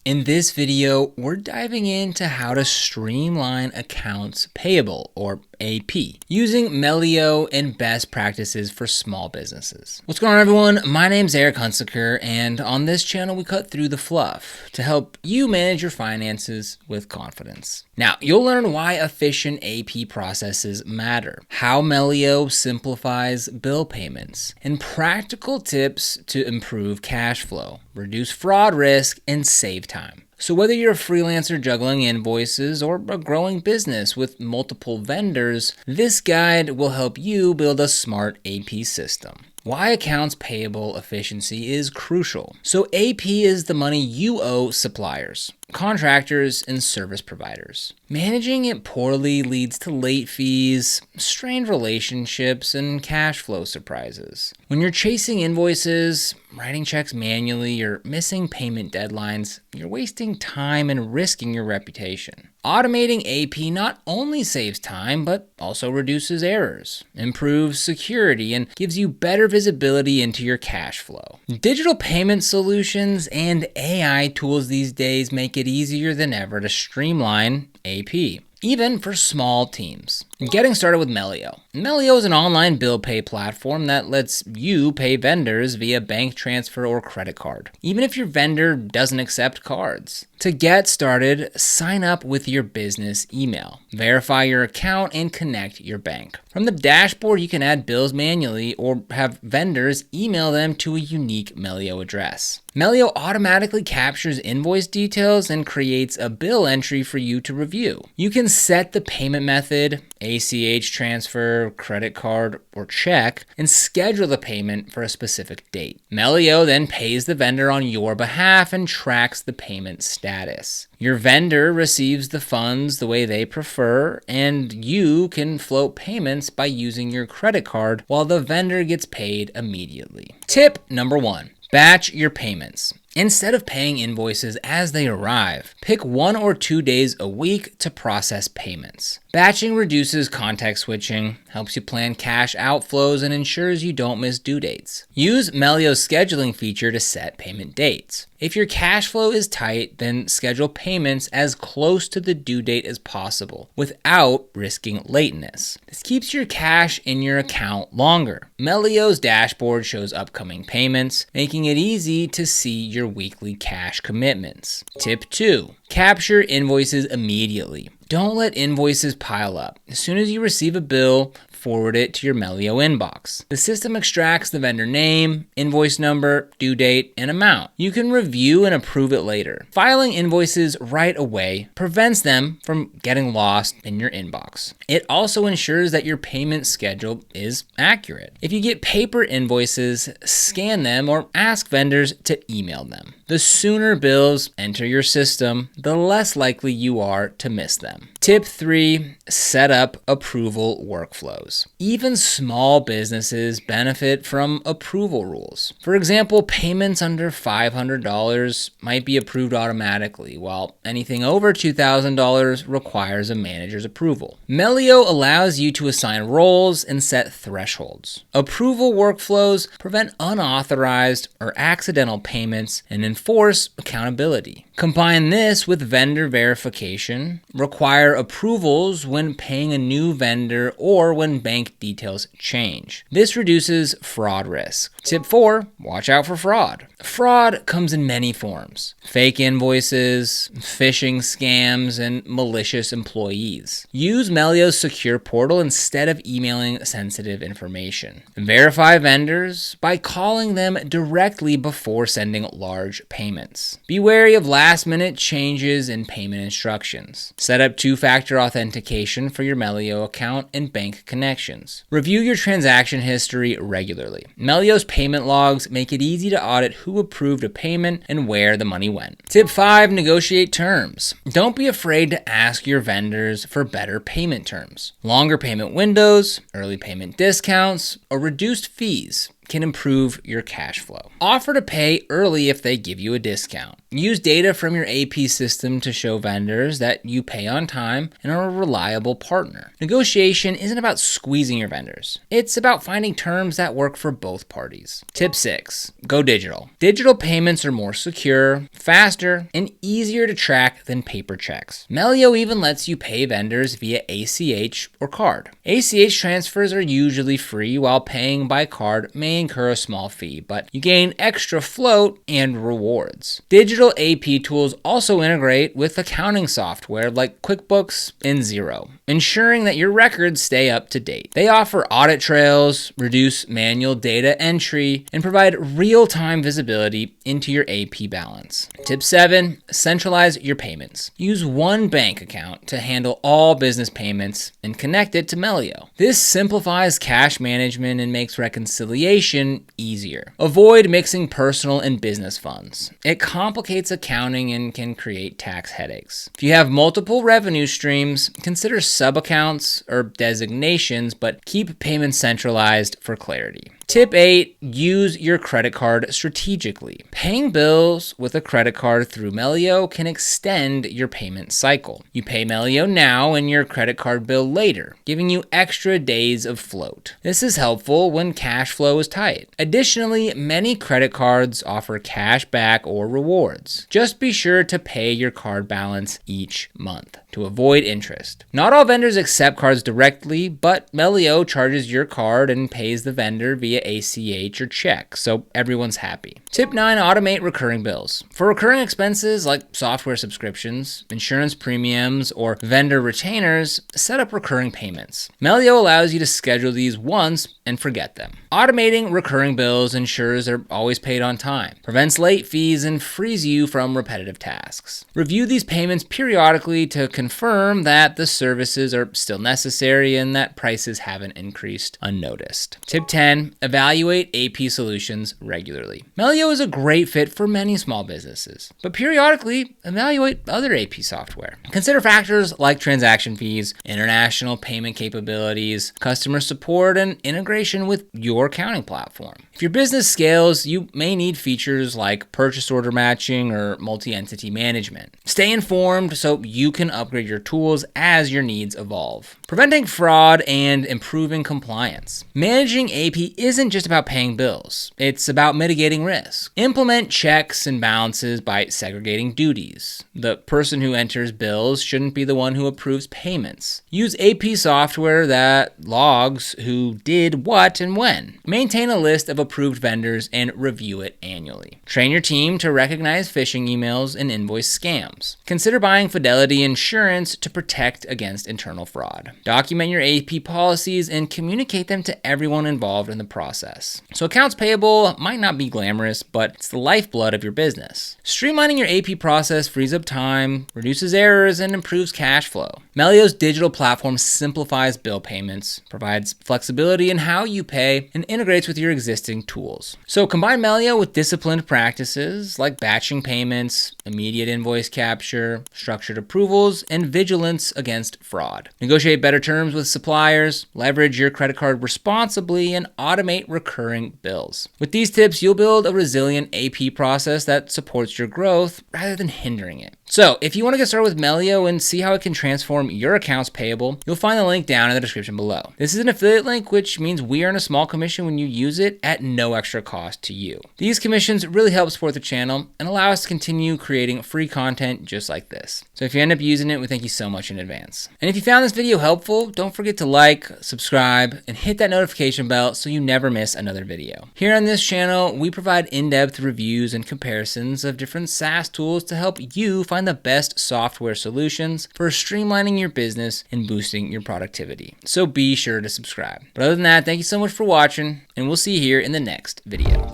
In this video, we're diving into how to streamline accounts payable, or AP, using Melio and best practices for small businesses. What's going on, everyone? My name's Eric Hunsaker, and on this channel, we cut through the fluff to help you manage your finances with confidence. Now, you'll learn why efficient AP processes matter, how Melio simplifies bill payments, and practical tips to improve cash flow, reduce fraud risk, and save time. So whether you're a freelancer juggling invoices or a growing business with multiple vendors, this guide will help you build a smart AP system. Why accounts payable efficiency is crucial. So AP is the money you owe suppliers, contractors, and service providers. Managing it poorly leads to late fees, strained relationships, and cash flow surprises. When you're chasing invoices, writing checks manually, or missing payment deadlines, you're wasting time and risking your reputation. Automating AP not only saves time, but also reduces errors, improves security, and gives you better visibility into your cash flow. Digital payment solutions and AI tools these days make it easier than ever to streamline AP, even for small teams. Getting started with Melio. Melio is an online bill pay platform that lets you pay vendors via bank transfer or credit card, even if your vendor doesn't accept cards. To get started, sign up with your business email, verify your account, and connect your bank. From the dashboard, you can add bills manually or have vendors email them to a unique Melio address. Melio automatically captures invoice details and creates a bill entry for you to review. You can set the payment method, ACH transfer, credit card, or check, and schedule the payment for a specific date. Melio then pays the vendor on your behalf and tracks the payment status. Your vendor receives the funds the way they prefer, and you can float payments by using your credit card while the vendor gets paid immediately. Tip number 1. Batch your payments. Instead of paying invoices as they arrive, pick 1 or 2 days a week to process payments. Batching reduces context switching, helps you plan cash outflows, and ensures you don't miss due dates. Use Melio's scheduling feature to set payment dates. If your cash flow is tight, then schedule payments as close to the due date as possible without risking lateness. This keeps your cash in your account longer. Melio's dashboard shows upcoming payments, making it easy to see your weekly cash commitments. Tip 2. Capture invoices immediately. Don't let invoices pile up. As soon as you receive a bill, forward it to your Melio inbox. The system extracts the vendor name, invoice number, due date, and amount. You can review and approve it later. Filing invoices right away prevents them from getting lost in your inbox. It also ensures that your payment schedule is accurate. If you get paper invoices, scan them or ask vendors to email them. The sooner bills enter your system, the less likely you are to miss them. Tip 3. Set up approval workflows. Even small businesses benefit from approval rules. For example, payments under $500 might be approved automatically, while anything over $2,000 requires a manager's approval. Melio allows you to assign roles and set thresholds. Approval workflows prevent unauthorized or accidental payments and enforce accountability. Combine this with vendor verification, require approvals when paying a new vendor or when bank details change. This reduces fraud risk. Tip 4, watch out for fraud. Fraud comes in many forms: fake invoices, phishing scams, and malicious employees. Use Melio's secure portal instead of emailing sensitive information. Verify vendors by calling them directly before sending large payments. Be wary of last-minute changes in payment instructions. Set up two-factor authentication for your Melio account and bank connections. Review your transaction history regularly. Melio's payment logs make it easy to audit who approved a payment and where the money went. Tip 5, negotiate terms. Don't be afraid to ask your vendors for better payment terms. Longer payment windows, early payment discounts, or reduced fees can improve your cash flow. Offer to pay early if they give you a discount. Use data from your AP system to show vendors that you pay on time and are a reliable partner. Negotiation isn't about squeezing your vendors. It's about finding terms that work for both parties. Tip 6, go digital. Digital payments are more secure, faster, and easier to track than paper checks. Melio even lets you pay vendors via ACH or card. ACH transfers are usually free, while paying by card may incur a small fee, but you gain extra float and rewards. Digital AP tools also integrate with accounting software like QuickBooks and Xero, ensuring that your records stay up to date. They offer audit trails, reduce manual data entry, and provide real-time visibility into your AP balance. Tip 7, centralize your payments. Use one bank account to handle all business payments and connect it to Melio. This simplifies cash management and makes reconciliation easier. Avoid mixing personal and business funds. It complicates accounting and can create tax headaches. If you have multiple revenue streams, consider sub-accounts or designations, but keep payments centralized for clarity. Tip 8, use your credit card strategically. Paying bills with a credit card through Melio can extend your payment cycle. You pay Melio now and your credit card bill later, giving you extra days of float. This is helpful when cash flow is tight. Additionally, many credit cards offer cash back or rewards. Just be sure to pay your card balance each month to avoid interest. Not all vendors accept cards directly, but Melio charges your card and pays the vendor via ACH or check, so everyone's happy. Tip 9, automate recurring bills. For recurring expenses like software subscriptions, insurance premiums, or vendor retainers, set up recurring payments. Melio allows you to schedule these once and forget them. Automating recurring bills ensures they're always paid on time, prevents late fees, and frees you from repetitive tasks. Review these payments periodically to confirm that the services are still necessary and that prices haven't increased unnoticed. Tip 10, evaluate AP solutions regularly. Melio is a great fit for many small businesses, but periodically evaluate other AP software. Consider factors like transaction fees, international payment capabilities, customer support, and integration with your accounting platform. If your business scales, you may need features like purchase order matching or multi-entity management. Stay informed so you can upgrade your tools as your needs evolve. Preventing fraud and improving compliance. Managing AP isn't just about paying bills. It's about mitigating risk. Implement checks and balances by segregating duties. The person who enters bills shouldn't be the one who approves payments. Use AP software that logs who did what and when. Maintain a list of approved vendors and review it annually. Train your team to recognize phishing emails and invoice scams. Consider buying fidelity insurance to protect against internal fraud. Document your AP policies and communicate them to everyone involved in the process. So accounts payable might not be glamorous, but it's the lifeblood of your business. Streamlining your AP process frees up time, reduces errors, and improves cash flow. Melio's digital platform simplifies bill payments, provides flexibility in how you pay, and integrates with your existing tools. So combine Melio with disciplined practices like batching payments, immediate invoice capture, structured approvals, and vigilance against fraud. Negotiate better terms with suppliers, leverage your credit card responsibly, and automate recurring bills. With these tips, you'll build a resilient AP process that supports your growth rather than hindering it. So if you want to get started with Melio and see how it can transform your accounts payable, you'll find the link down in the description below. This is an affiliate link, which means we earn a small commission when you use it at no extra cost to you. These commissions really help support the channel and allow us to continue creating free content just like this. So if you end up using it, we thank you so much in advance. And if you found this video helpful, don't forget to like, subscribe, and hit that notification bell so you never miss another video. Here on this channel, we provide in-depth reviews and comparisons of different SaaS tools to help you find the best software solutions for streamlining your business and boosting your productivity. So be sure to subscribe. But other than that, thank you so much for watching, and we'll see you here in the next video.